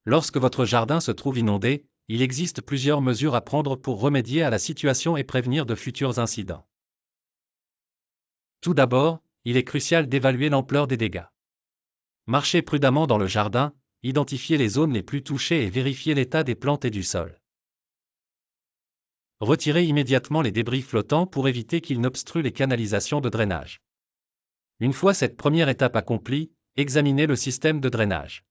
Lorsque votre jardin se trouve inondé, il existe plusieurs mesures à prendre pour remédier à la situation et prévenir de futurs incidents. Tout d'abord, il est crucial d'évaluer l'ampleur des dégâts. Marchez prudemment dans le jardin, identifiez les zones les plus touchées et vérifiez l'état des plantes et du sol. Retirez immédiatement les débris flottants pour éviter qu'ils n'obstruent les canalisations de drainage. Une fois cette première étape accomplie, examinez le système de drainage.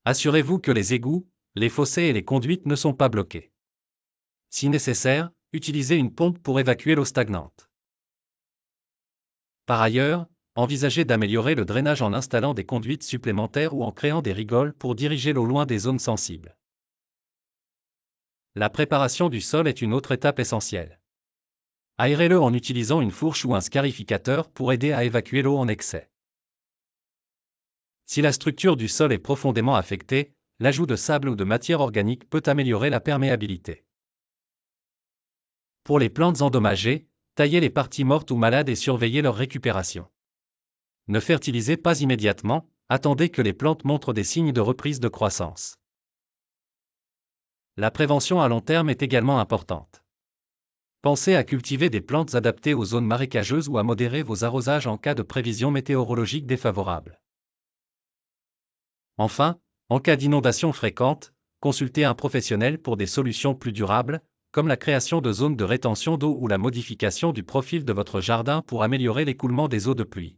Assurez-vous que les égouts, les fossés et les conduites ne sont pas bloqués. Si nécessaire, utilisez une pompe pour évacuer l'eau stagnante. Par ailleurs, envisagez d'améliorer le drainage en installant des conduites supplémentaires ou en créant des rigoles pour diriger l'eau loin des zones sensibles. La préparation du sol est une autre étape essentielle. Aérez-le en utilisant une fourche ou un scarificateur pour aider à évacuer l'eau en excès. Si la structure du sol est profondément affectée, l'ajout de sable ou de matière organique peut améliorer la perméabilité. Pour les plantes endommagées, taillez les parties mortes ou malades et surveillez leur récupération. Ne fertilisez pas immédiatement, attendez que les plantes montrent des signes de reprise de croissance. La prévention à long terme est également importante. Pensez à cultiver des plantes adaptées aux zones marécageuses ou à modérer vos arrosages en cas de prévision météorologique défavorable. Enfin, en cas d'inondation fréquente, consultez un professionnel pour des solutions plus durables, comme la création de zones de rétention d'eau ou la modification du profil de votre jardin pour améliorer l'écoulement des eaux de pluie.